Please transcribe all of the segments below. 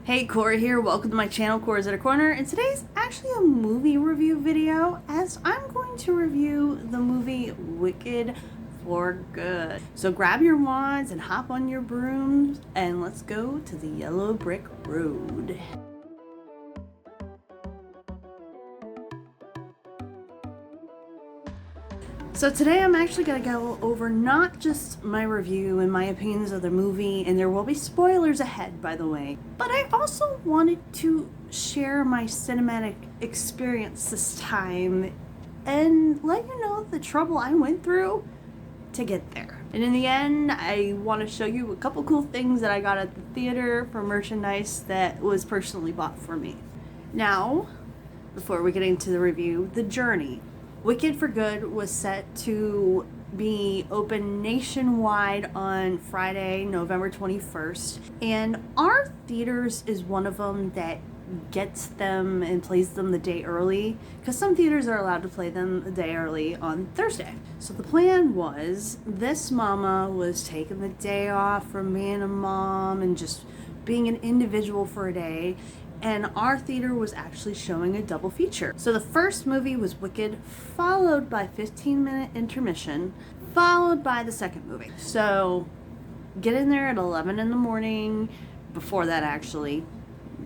Hey, Cora here. Welcome to my channel, CorasAtHerCorner, and today's actually a movie review video as I'm going to review the movie Wicked for Good. So grab your wands and hop on your brooms and let's go to the yellow brick road. So today I'm actually going to go over not just my review and my opinions of the movie, and there will be spoilers ahead, by the way, but I also wanted to share my cinematic experience this time and let you know the trouble I went through to get there. And in the end, I want to show you a couple cool things that I got at the theater for merchandise that was personally bought for me. Now, before we get into the review, the journey. Wicked for Good was set to be open nationwide on Friday, November 21st, and our theaters is one of them that gets them and plays them the day early, because some theaters are allowed to play them the day early on Thursday. So the plan was, this mama was taking the day off from being a mom and just being an individual for a day, and our theater was actually showing a double feature. So the first movie was Wicked, followed by 15-minute intermission, followed by the second movie. So get in there at 11 in the morning, before that actually,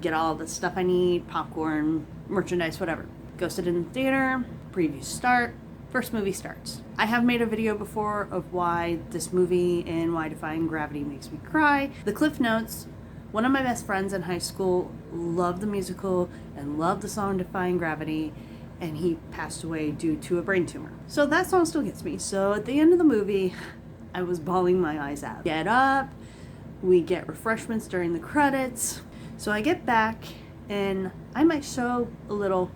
get all the stuff I need, popcorn, merchandise, whatever. Go sit in the theater, previews start, first movie starts. I have made a video before of why this movie and why Defying Gravity makes me cry. The Cliff Notes: one of my best friends in high school loved the musical and loved the song Defying Gravity, and he passed away due to a brain tumor. So that song still gets me. So at the end of the movie, I was bawling my eyes out. Get up, we get refreshments during the credits. So I get back, and I might show a little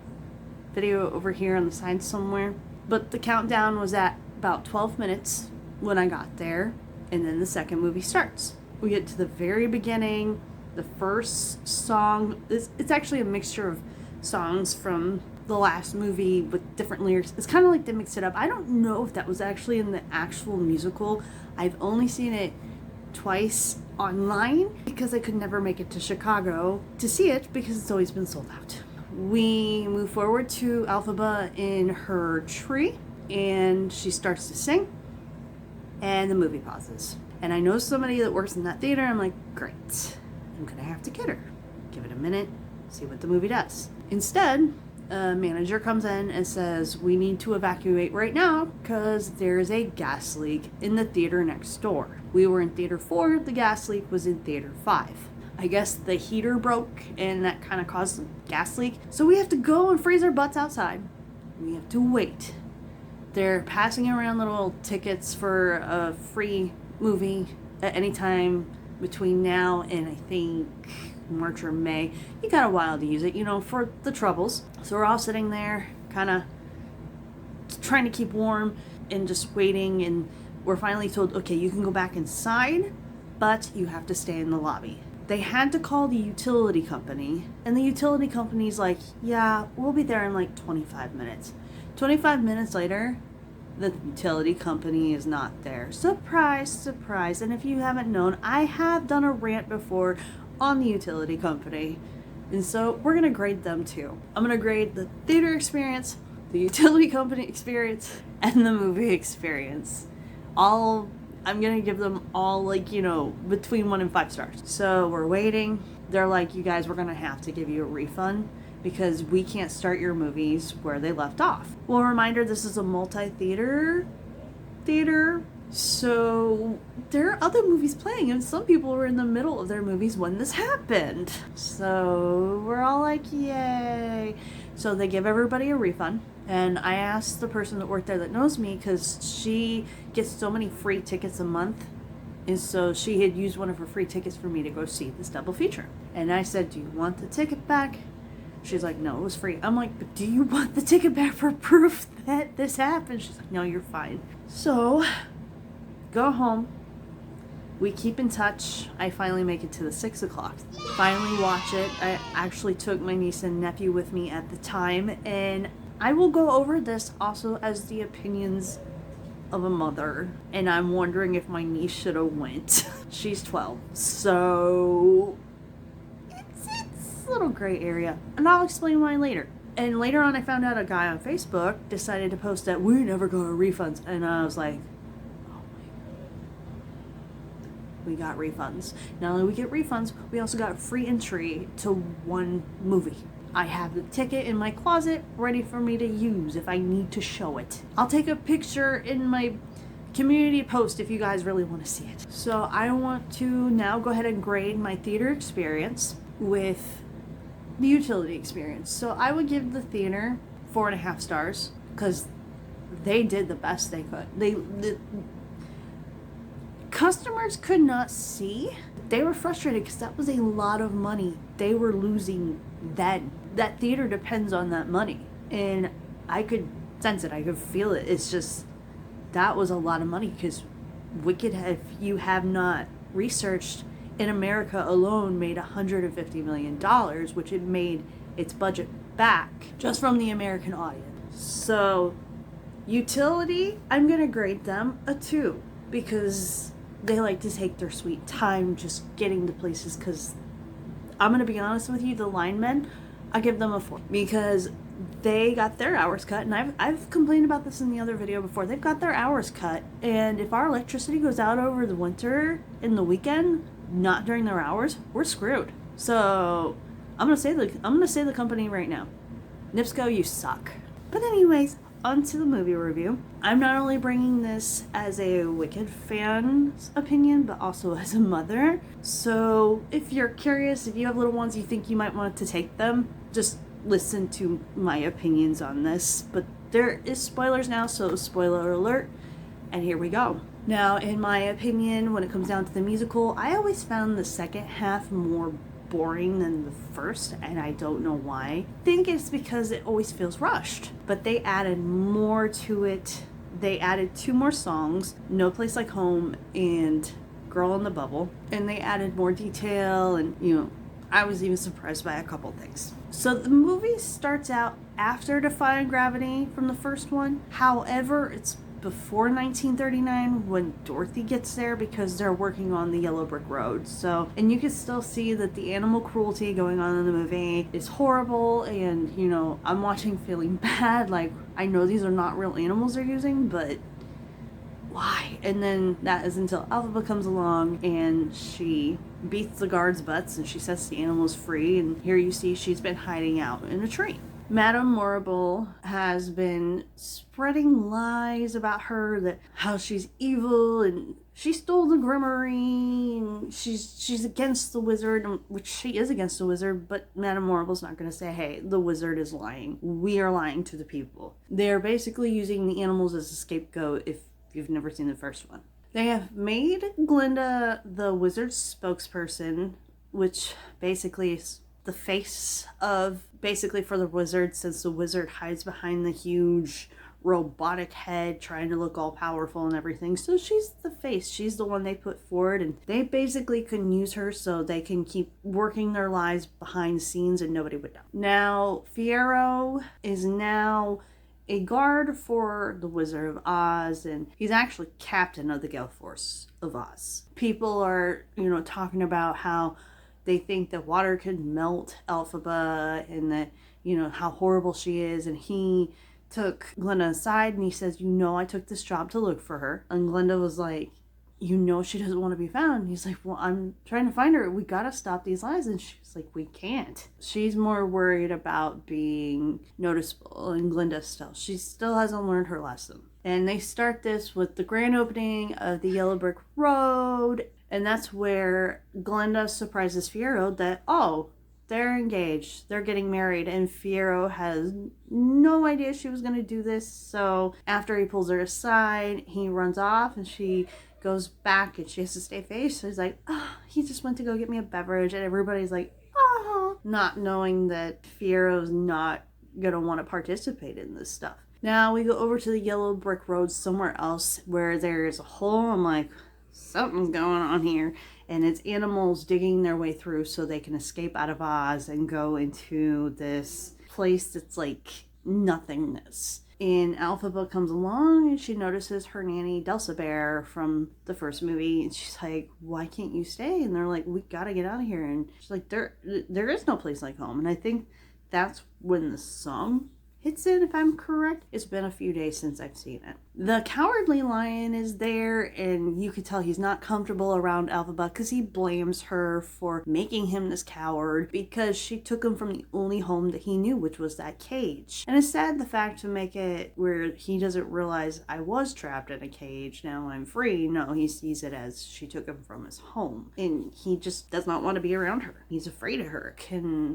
video over here on the side somewhere, but the countdown was at about 12 minutes when I got there, and then the second movie starts. We get to the very beginning. The first song, it's actually a mixture of songs from the last movie with different lyrics. It's kind of like they mixed it up. I don't know if that was actually in the actual musical. I've only seen it twice online because I could never make it to Chicago to see it because it's always been sold out. We move forward to Elphaba in her tree, and she starts to sing, and the movie pauses. And I know somebody that works in that theater. I'm like, great, I'm gonna have to get her. Give it a minute, see what the movie does. Instead, a manager comes in and says, we need to evacuate right now because there's a gas leak in the theater next door. We were in theater 4, the gas leak was in theater 5. I guess the heater broke and that kind of caused the gas leak. So we have to go and freeze our butts outside. We have to wait. They're passing around little tickets for a free movie at any time between now and I think March or May. You got a while to use it, for the troubles. So we're all sitting there kind of trying to keep warm and just waiting, and we're finally told, okay, you can go back inside, but you have to stay in the lobby. They had to call the utility company, and the utility company's like, yeah, we'll be there in like 25 minutes. 25 minutes later, the utility company is not there. Surprise, surprise. And if you haven't known, I have done a rant before on the utility company. And so we're going to grade them too. I'm going to grade the theater experience, the utility company experience, and the movie experience. I'm going to give them all between 1 and 5 stars. So we're waiting. They're like, you guys, we're going to have to give you a refund because we can't start your movies where they left off. Well, reminder, this is a multi-theater theater, so there are other movies playing, and some people were in the middle of their movies when this happened. So we're all like, yay. So they give everybody a refund, and I asked the person that worked there that knows me, because she gets so many free tickets a month, and so she had used one of her free tickets for me to go see this double feature. And I said, do you want the ticket back? She's like, no, it was free. I'm like, but do you want the ticket back for proof that this happened? She's like, no, you're fine. So, go home. We keep in touch. I finally make it to the 6 o'clock. Finally watch it. I actually took my niece and nephew with me at the time, and I will go over this also as the opinions of a mother, and I'm wondering if my niece should have went. She's 12. So, it's a little gray area, and I'll explain why later. And later on, I found out a guy on Facebook decided to post that we never got our refunds. And I was like, oh my God. We got refunds. Not only we get refunds, we also got free entry to one movie. I have the ticket in my closet ready for me to use if I need to show it. I'll take a picture in my community post if you guys really want to see it. So I want to now go ahead and grade my theater experience with the utility experience. So I would give the theater 4.5 stars because they did the best they could. The customers could not see. They were frustrated because that was a lot of money they were losing then. That theater depends on that money, and I could sense it. I could feel it. It's just, that was a lot of money because Wicked, if you have not researched, in America alone made $150 million, which it made its budget back just from the American audience. So utility, I'm gonna grade them a 2 because they like to take their sweet time just getting to places. Because I'm gonna be honest with you, the linemen, I give them a 4 because they got their hours cut, and I've complained about this in the other video before. They've got their hours cut, and if our electricity goes out over the winter in the weekend, not during their hours, we're screwed. So I'm gonna say the company right now, NIPSCO, you suck. But anyways, on to the movie review. I'm not only bringing this as a Wicked fan's opinion, but also as a mother. So if you're curious, if you have little ones, you think you might want to take them, just listen to my opinions on this. But there is spoilers now, so spoiler alert, and here we go. Now, in my opinion, when it comes down to the musical, I always found the second half more boring than the first, and I don't know why. I think it's because it always feels rushed, but they added more to it. They added 2 more songs, No Place Like Home and Girl in the Bubble, and they added more detail, and I was even surprised by a couple things. So the movie starts out after Defying Gravity from the first one. However, it's before 1939 when Dorothy gets there because they're working on the Yellow Brick Road. So, and you can still see that the animal cruelty going on in the movie is horrible, and I'm watching feeling bad, like I know these are not real animals they're using, but why? And then that is until Alphaba comes along and she beats the guards' butts and she sets the animals free, and here you see she's been hiding out in a tree. Madame Morrible has been spreading lies about her, that how she's evil and she stole the grimoire and she's against the wizard, which she is against the wizard, but Madame Morrible's not going to say, hey, the wizard is lying. We are lying to the people. They're basically using the animals as a scapegoat if you've never seen the first one. They have made Glinda the wizard's spokesperson, which basically is the face of basically for the wizard, since the wizard hides behind the huge robotic head trying to look all powerful and everything. So she's the face. She's the one they put forward, and they basically can use her so they can keep working their lives behind the scenes and nobody would know. Now, Fiyero is now a guard for the Wizard of Oz, and he's actually captain of the Gale Force of Oz. People are, talking about how they think that water could melt Elphaba and that, how horrible she is. And he took Glinda aside and he says, I took this job to look for her. And Glinda was like, she doesn't want to be found. And he's like, well, I'm trying to find her. We got to stop these lies. And she's like, we can't. She's more worried about being noticeable. And Glinda she still hasn't learned her lesson. And they start this with the grand opening of the Yellow Brick Road. And that's where Glinda surprises Fiyero that, they're engaged. They're getting married. And Fiyero has no idea she was going to do this. So after he pulls her aside, he runs off and she goes back and she has to stay face. So he's like, he just went to go get me a beverage. And everybody's like, not knowing that Fiero's not going to want to participate in this stuff. Now we go over to the Yellow Brick Road somewhere else where there's a hole. I'm like, something's going on here, and it's animals digging their way through so they can escape out of Oz and go into this place that's like nothingness. And Alphaba comes along and she notices her nanny Delsa Bear from the first movie, and she's like, why can't you stay? And they're like, we gotta get out of here. And she's like, there is no place like home. And I think that's when the song hits in, if I'm correct. It's been a few days since I've seen it. The Cowardly Lion is there, and you can tell he's not comfortable around Alphaba because he blames her for making him this coward because she took him from the only home that he knew, which was that cage. And it's sad the fact to make it where he doesn't realize I was trapped in a cage, now I'm free. No, he sees it as she took him from his home, and he just does not want to be around her. He's afraid of her.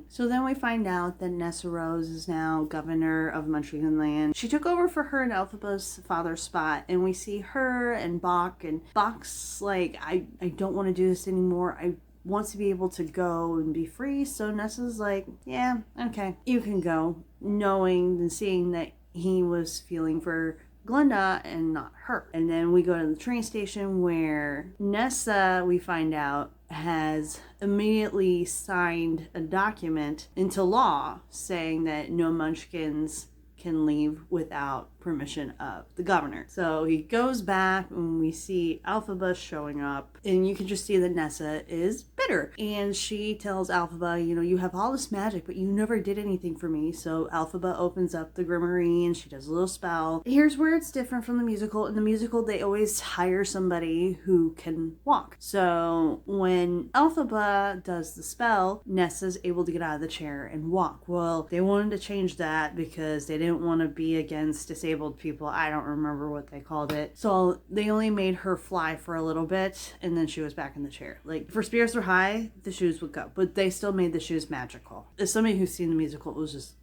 So then we find out that Nessa Rose is now governor of Munchkin Land. She took over for her and Alphaba's father's spot, and we see her and Bach, and Bach's like, I don't want to do this anymore. I want to be able to go and be free. So Nessa's like, yeah, okay, you can go, knowing and seeing that he was feeling for Glenda and not her. And then we go to the train station where Nessa, we find out, has immediately signed a document into law saying that no munchkins can leave without permission of the governor. So he goes back and we see Alphaba showing up, and you can just see that Nessa is bitter. And she tells Alphaba, you know, you have all this magic, but you never did anything for me. So Alphaba opens up the grimoire and she does a little spell. Here's where it's different from the musical. In the musical, they always hire somebody who can walk. So when Alphaba does the spell, Nessa's able to get out of the chair and walk. Well, they wanted to change that because they didn't want to be against disabled people. I don't remember what they called it. So they only made her fly for a little bit, and then she was back in the chair. Like, for Spirits Are High, the shoes would go, but they still made the shoes magical. As somebody who's seen the musical, it was just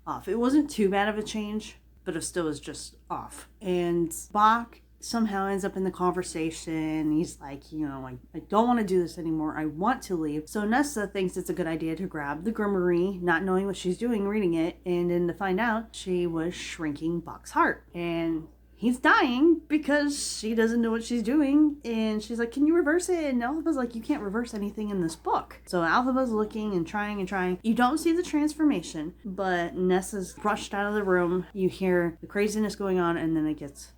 off. It wasn't too bad of a change, but it still was just off. And Bach somehow ends up in the conversation. He's like, you know, I don't want to do this anymore. I want to leave. So Nessa thinks it's a good idea to grab the grimoire, not knowing what she's doing, reading it, and then to find out she was shrinking Bach's heart. And he's dying because she doesn't know what she's doing. And she's like, can you reverse it? And Alphaba's like, you can't reverse anything in this book. So Alphaba's looking and trying and trying. You don't see the transformation, but Nessa's rushed out of the room. You hear the craziness going on, and then it gets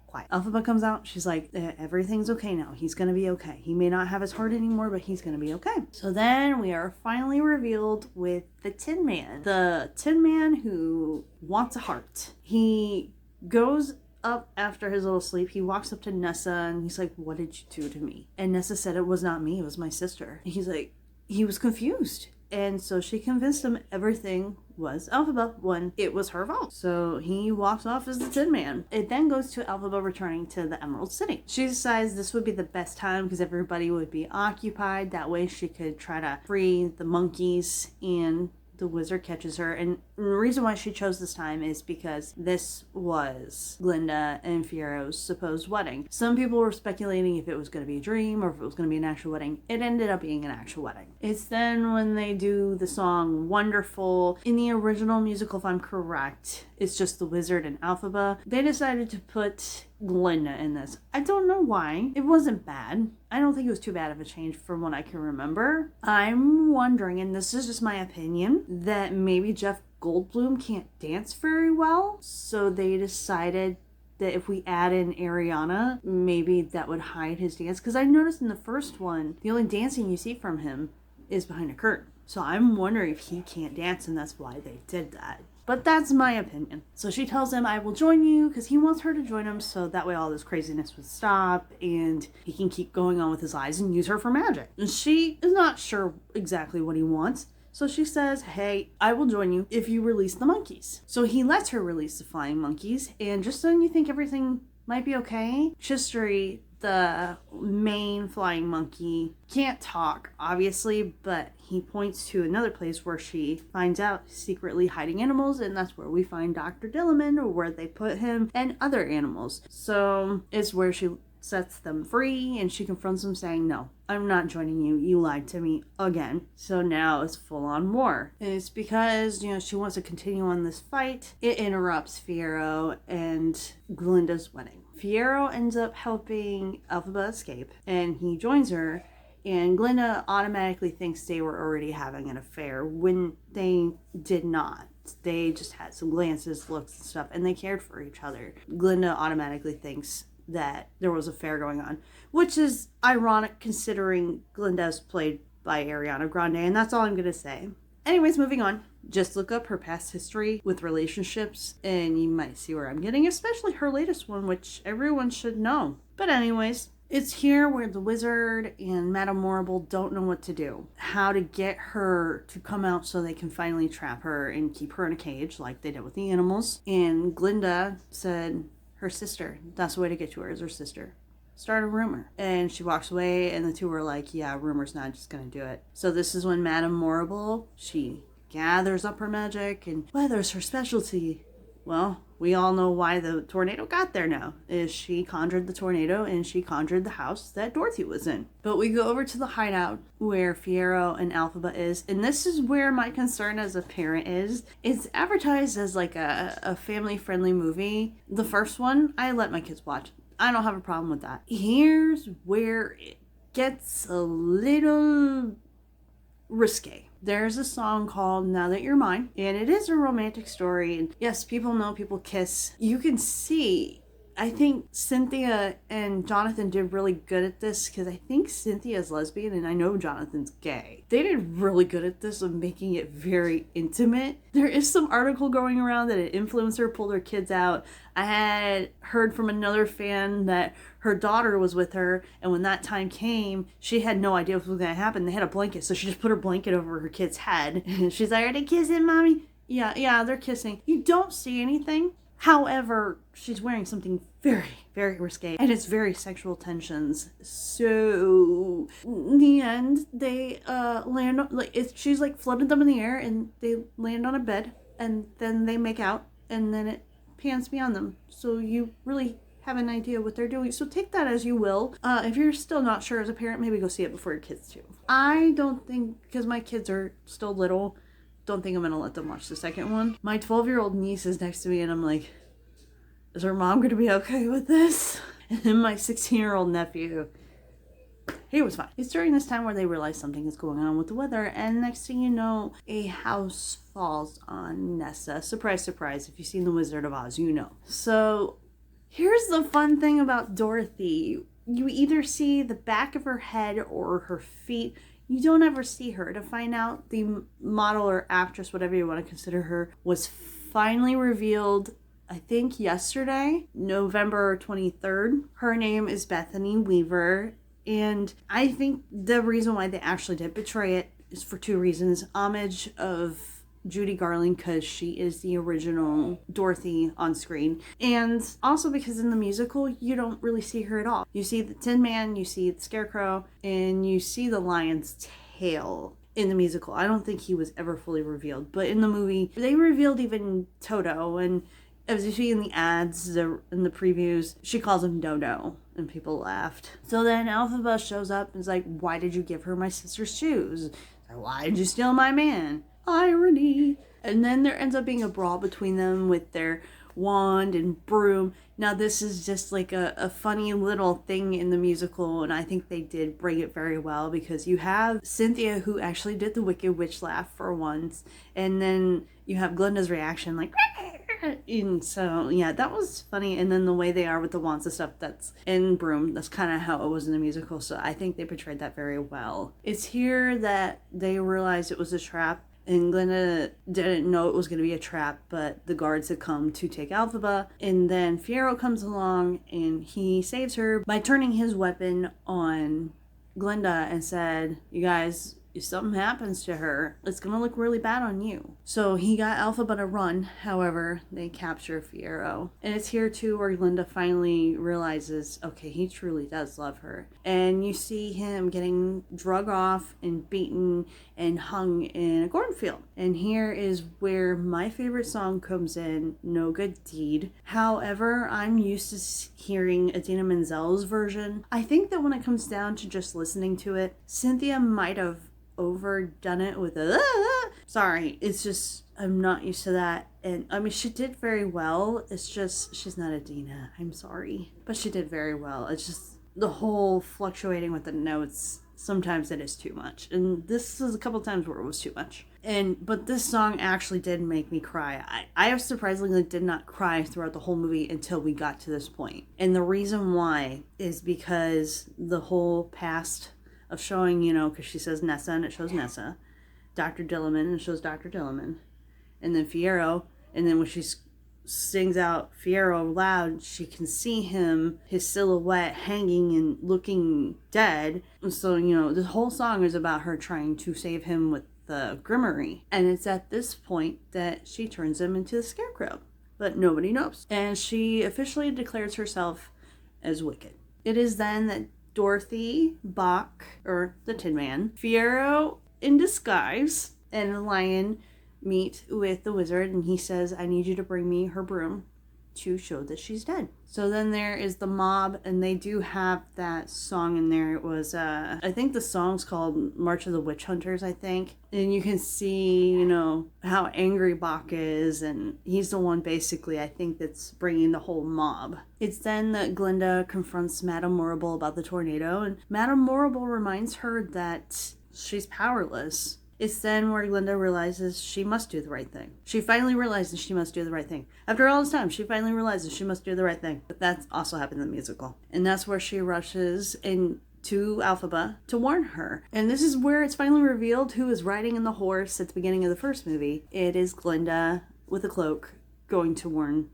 quiet. Alphaba comes out. She's like, everything's okay now. He's gonna be okay. He may not have his heart anymore, but he's gonna be okay. So then we are finally revealed with the Tin Man. The Tin Man who wants a heart. He goes up after his little sleep. He walks up to Nessa and he's like, what did you do to me? And Nessa said it was not me, it was my sister. And he's like, he was confused. And so she convinced him everything was Alphaba when it was her fault. So he walks off as the Tin Man. It then goes to Alphaba returning to the Emerald City. She decides this would be the best time because everybody would be occupied. That way she could try to free the monkeys, and the wizard catches her. And the reason why she chose this time is because this was Glinda and Fiero's supposed wedding. Some people were speculating if it was going to be a dream or if it was going to be an actual wedding. It ended up being an actual wedding. It's then when they do the song Wonderful. In the original musical, if I'm correct, it's just the wizard and Alphaba. They decided to put Glinda in this. I don't know why. It wasn't bad. I don't think it was too bad of a change from what I can remember. I'm wondering, and this is just my opinion, that maybe Jeff Goldblum can't dance very well. So they decided that if we add in Ariana, maybe that would hide his dance. Because I noticed in the first one, the only dancing you see from him is behind a curtain. So I'm wondering if he can't dance and that's why they did that. But that's my opinion. So she tells him, I will join you, because he wants her to join him so that way all this craziness would stop and he can keep going on with his lives and use her for magic. And she is not sure exactly what he wants. So she says, hey, I will join you if you release the monkeys. So he lets her release the flying monkeys. And just when you think everything might be okay, Chistry, the main flying monkey, can't talk, obviously, but he points to another place where she finds out secretly hiding animals, and that's where we find Dr. Dilliman, or where they put him, and other animals. So it's where she sets them free, and she confronts them saying, no, I'm not joining you. You lied to me again. So now it's full on war. And it's because, you know, she wants to continue on this fight. It interrupts Fiero and Glinda's wedding. Fiero ends up helping Alphaba escape, and he joins her, and Glinda automatically thinks they were already having an affair when they did not. they just had some glances, looks, and stuff, and they cared for each other. Glinda automatically thinks that there was an affair going on, which is ironic considering Glinda's played by Ariana Grande, and that's all I'm going to say. Anyways, moving on. Just look up her past history with relationships, and you might see where I'm getting, especially her latest one, which everyone should know. But anyways, it's here where the wizard and Madame Morrible don't know what to do. How to get her to come out so they can finally trap her and keep her in a cage like they did with the animals. And Glinda said her sister, that's the way to get to her, is her sister. Start a rumor. And she walks away, and the two were like, yeah, rumor's not just gonna do it. So this is when Madame Morrible, she gathers up her magic, and weather's her specialty. Well, we all know why the tornado got there now, is she conjured the tornado and she conjured the house that Dorothy was in. But we go over to the hideout where Fiyero and Elphaba is, and this is where my concern as a parent is. It's advertised as like a family-friendly movie. The first one, I let my kids watch. I don't have a problem with that. Here's where it gets a little risque. There's a song called Now That You're Mine, and it is a romantic story. And yes, people know people kiss. You can see, I think Cynthia and Jonathan did really good at this, because I think Cynthia's lesbian and I know Jonathan's gay. They did really good at this of making it very intimate. There is some article going around that an influencer pulled her kids out. I had heard from another fan that her daughter was with her, and when that time came, she had no idea what was going to happen. They had a blanket, so she just put her blanket over her kid's head. And she's like, are they kissing, mommy? Yeah, they're kissing. You don't see anything. However, she's wearing something very, very risque, and it's very sexual tensions. So in the end, they land on, like, she's like floated them in the air, and they land on a bed, and then they make out, and then it pans beyond them. So you really have an idea what they're doing. So take that as you will. If you're still not sure as a parent, maybe go see it before your kids too. I don't think, because my kids are still little, don't think I'm gonna let them watch the second one. My 12-year-old niece is next to me, and I'm like, is her mom gonna be okay with this? And then my 16-year-old nephew, he was fine. It's during this time where they realize something is going on with the weather, and next thing you know, a house falls on Nessa. Surprise, surprise. If you've seen The Wizard of Oz, you know. So here's the fun thing about Dorothy. You either see the back of her head or her feet. You don't ever see her. To find out the model or actress, whatever you want to consider her, was finally revealed, I think yesterday, November 23rd. Her name is Bethany Weaver. And I think the reason why they actually did betray it is for two reasons. Homage of Judy Garland, because she is the original Dorothy on screen. And also because in the musical, you don't really see her at all. You see the Tin Man, you see the Scarecrow, and you see the lion's tail in the musical. I don't think he was ever fully revealed. But in the movie, they revealed even Toto. And as you see in the ads, in the previews, she calls him Dodo. And people laughed. So then Elphaba shows up and is like, why did you give her my sister's shoes? Like, why did you steal my man? Irony. And then there ends up being a brawl between them with their wand and broom. Now this is just like a funny little thing in the musical, and I think they did bring it very well, because you have Cynthia, who actually did the Wicked Witch laugh for once, and then you have Glinda's reaction like, and so yeah, that was funny. And then the way they are with the wands and stuff that's in broom, that's kind of how it was in the musical, so I think they portrayed that very well. It's here that they realized it was a trap. And Glinda didn't know it was going to be a trap, but the guards had come to take Elphaba. And then Fiyero comes along and he saves her by turning his weapon on Glinda and said, you guys, if something happens to her, it's going to look really bad on you. So he got Elphaba to run. However, they capture Fiyero. And it's here too where Glinda finally realizes, okay, he truly does love her. And you see him getting drug off and beaten and hung in a cornfield. And here is where my favorite song comes in, No Good Deed. However, I'm used to hearing Idina Menzel's version. I think that when it comes down to just listening to it, Cynthia might have overdone it with sorry, it's just I'm not used to that. And I mean, she did very well. It's just she's not Idina. I'm sorry, but she did very well. It's just the whole fluctuating with the notes. Sometimes it is too much, and this is a couple times where it was too much. But this song actually did make me cry. I have surprisingly did not cry throughout the whole movie until we got to this point. And the reason why is because the whole past of showing, because she says Nessa and it shows Nessa, Dr. Dilliman and it shows Dr. Dilliman, and then Fiyero, and then when she sings out Fiyero loud, she can see him, his silhouette hanging and looking dead. And so, the whole song is about her trying to save him with the grimoire. And it's at this point that she turns him into the Scarecrow. But nobody knows. And she officially declares herself as wicked. It is then that Dorothy, Bach, or the Tin Man, Fiyero in disguise, and a lion meet with the wizard, and he says, I need you to bring me her broom to show that she's dead. So then there is the mob, and they do have that song in there. It was, I think the song's called March of the Witch Hunters, I think. And you can see, how angry Bach is, and he's the one basically, I think, that's bringing the whole mob. It's then that Glinda confronts Madame Morrible about the tornado, and Madame Morrible reminds her that she's powerless. It's then where Glinda realizes she must do the right thing. She finally realizes she must do the right thing. After all this time, she finally realizes she must do the right thing. But that also happened in the musical. And that's where she rushes into Elphaba to warn her. And this is where it's finally revealed who is riding in the horse at the beginning of the first movie. It is Glinda with a cloak going to warn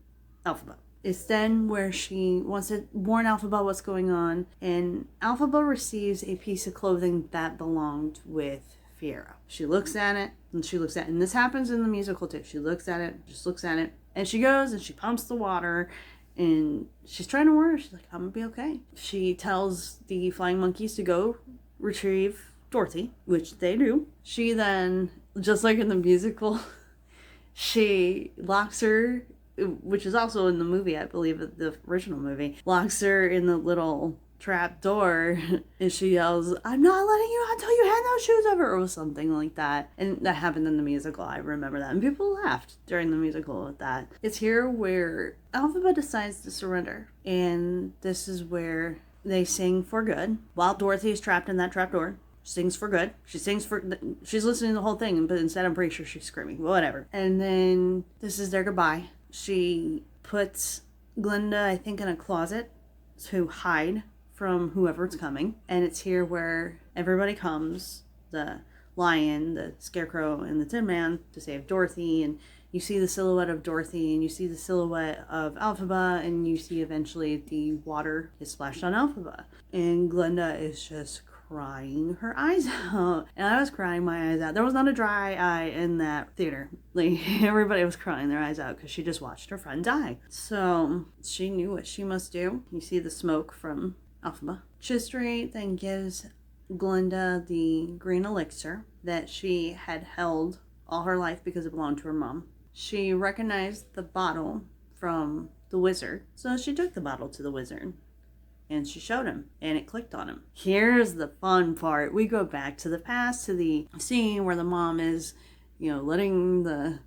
Elphaba. It's then where she wants to warn Elphaba what's going on. And Elphaba receives a piece of clothing that belonged with Fiyero. She looks at it, and this happens in the musical too. She looks at it, just looks at it, and she goes and she pumps the water, and she's trying to warn her. She's like, I'm gonna be okay. She tells the flying monkeys to go retrieve Dorothy, which they do. She then, just like in the musical, she locks her, which is also in the movie, I believe, the original movie, locks her in the little trap door, and she yells, I'm not letting you out until you hand those shoes over, or something like that. And that happened in the musical. I remember that, and people laughed during the musical with that. It's here where Elphaba decides to surrender, and this is where they sing For Good while Dorothy is trapped in that trap door. Sings For Good. She's listening to the whole thing, but instead I'm pretty sure she's screaming. Whatever. And then this is their goodbye. She puts Glinda, I think, in a closet to hide from whoever's coming. And it's here where everybody comes, the lion, the Scarecrow, and the Tin Man, to save Dorothy. And you see the silhouette of Dorothy, and you see the silhouette of Elphaba, and you see eventually the water is splashed on Elphaba. And Glinda is just crying her eyes out. And I was crying my eyes out. There was not a dry eye in that theater. Like, everybody was crying their eyes out because she just watched her friend die. So she knew what she must do. You see the smoke from Elphaba. Tristram then gives Glinda the green elixir that she had held all her life because it belonged to her mom. She recognized the bottle from the wizard, so she took the bottle to the wizard and she showed him, and it clicked on him. Here's the fun part. We go back to the past, to the scene where the mom is, letting the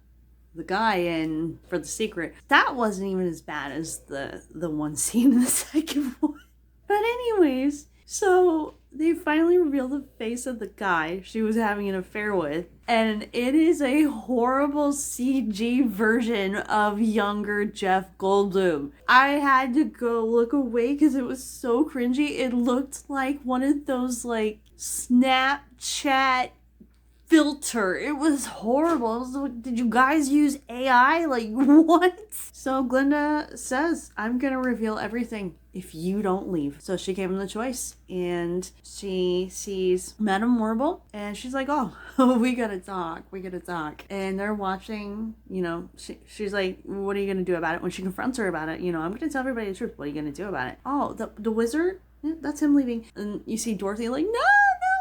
guy in for the secret. That wasn't even as bad as the one scene in the second one. But anyways, so they finally reveal the face of the guy she was having an affair with, and it is a horrible CG version of younger Jeff Goldblum. I had to go look away because it was so cringy. It looked like one of those Snapchat filter. It was horrible. It was like, did you guys use AI? What? So Glinda says, I'm gonna reveal everything if you don't leave. So she gave him the choice, and she sees Madame Morrible, and she's like, oh, we gotta talk. And they're watching, she's like, what are you gonna do about it? When she confronts her about it, I'm gonna tell everybody the truth. What are you gonna do about it? Oh, the wizard? Yeah, that's him leaving. And you see Dorothy like, no,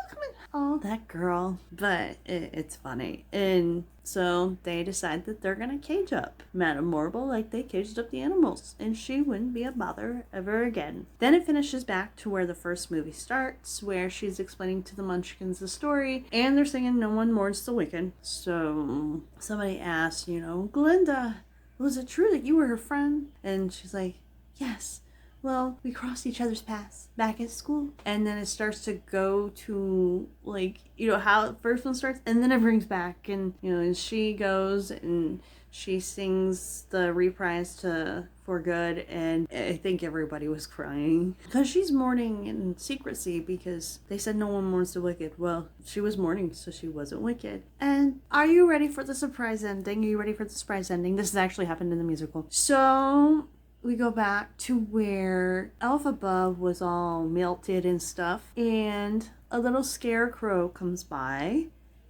come on. Oh, that girl. But it's funny. And so they decide that they're going to cage up Madame Morrible like they caged up the animals. And she wouldn't be a bother ever again. Then it finishes back to where the first movie starts, where she's explaining to the Munchkins the story. And they're singing No One Mourns the Wicked. So somebody asks, Glinda, was it true that you were her friend? And she's like, yes. well, we crossed each other's paths back at school. And then it starts to go to, like, you know, how the first one starts, and then it brings back, and, you know, and she goes and she sings the reprise to For Good, and I think everybody was crying because she's mourning in secrecy because they said no one mourns the wicked. Well, she was mourning, so she wasn't wicked. And are you ready for the surprise ending? Are you ready for the surprise ending? This has actually happened in the musical. So we go back to where Elphaba was all melted and stuff, and a little scarecrow comes by,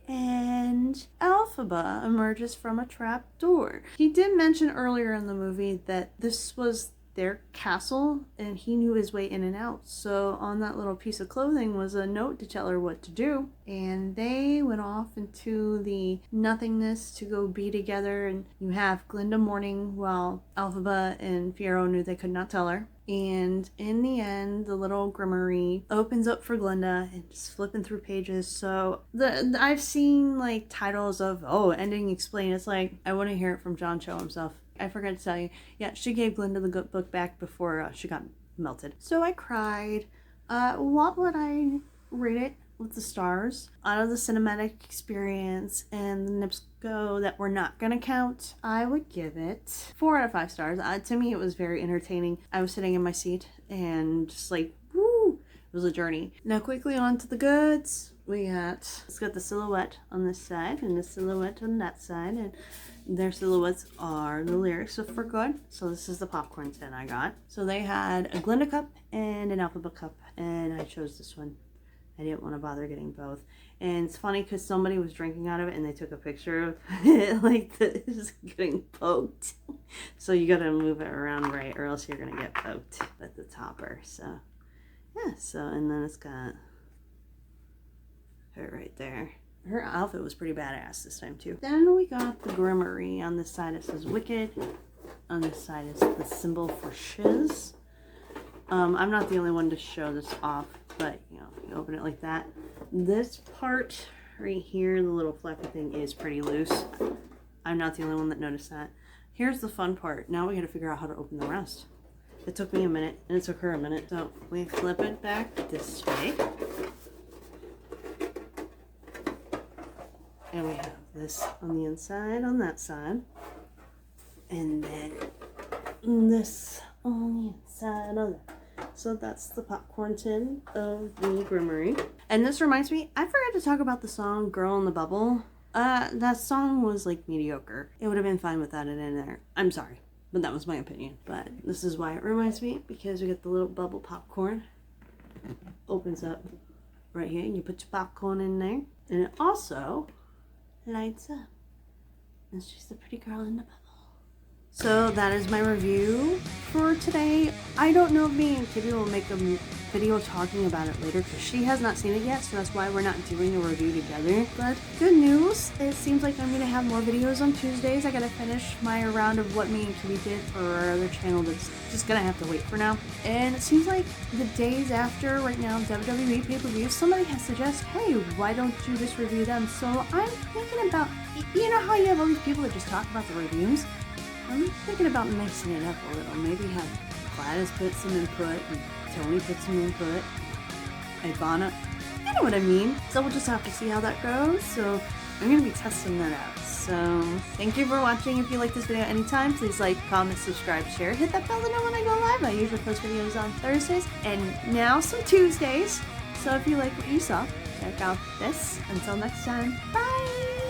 and Elphaba emerges from a trap door. He did mention earlier in the movie that this was their castle and he knew his way in and out. So on that little piece of clothing was a note to tell her what to do. And they went off into the nothingness to go be together. And you have Glinda mourning while Elphaba and Fiyero knew they could not tell her. And in the end, the little grimoire opens up for Glinda and just flipping through pages. So I've seen like titles of, oh, ending explained. It's like, I want to hear it from John Cho himself. I forgot to tell you. Yeah, she gave Glinda the good book back before she got melted. So I cried. What would I rate it with the stars? Out of the cinematic experience and the NIPSCO that we're not going to count, I would give it 4 out of 5 stars. To me, it was very entertaining. I was sitting in my seat and just like, woo, it was a journey. Now quickly on to the goods. It's got the silhouette on this side and the silhouette on that side, and their silhouettes are the lyrics of For Good. So this is the popcorn tin I got. So they had a Glinda cup and an Elphaba cup, and I chose this one. I didn't want to bother getting both. And it's funny because somebody was drinking out of it and they took a picture of it like this is getting poked. So you got to move it around right or else you're going to get poked at the topper. So yeah, and then it's got her right there. Her outfit was pretty badass this time too. Then we got the grimoire. On this side it says Wicked. On this side is the symbol for shiz. I'm not the only one to show this off, but you know, you open it like that. This part right here, the little flappy thing, is pretty loose. I'm not the only one that noticed that. Here's the fun part. Now we gotta figure out how to open the rest. It took me a minute, and it took her a minute. So we flip it back this way. And we have this on the inside, on that side. And then this on the inside of that. So that's the popcorn tin of the grimoire. And this reminds me, I forgot to talk about the song Girl in the Bubble. That song was like mediocre. It would have been fine without it in there. I'm sorry, but that was my opinion. But this is why it reminds me, because we got the little bubble popcorn. Opens up right here, and you put your popcorn in there. And it also lights up. And she's the pretty girl in the bubble. So that is my review for today. I don't know if me and Kitty will make a video talking about it later because she has not seen it yet, so that's why we're not doing a review together. But good news, it seems like I'm going to have more videos on Tuesdays. I got to finish my round of what me and Kitty did for our other channel that's just going to have to wait for now. And it seems like the days after, right now, WWE pay-per-view, somebody has suggested, hey, why don't you just review them? So I'm thinking about, you know how you have all these people that just talk about the reviews? I'm thinking about mixing it up a little. Maybe have Gladys put some input and Tony put some input. Ivana. You know what I mean. So we'll just have to see how that goes. So I'm going to be testing that out. So thank you for watching. If you like this video anytime, please like, comment, subscribe, share. Hit that bell to know when I go live. I usually post videos on Thursdays and now some Tuesdays. So if you like what you saw, check out this. Until next time, bye!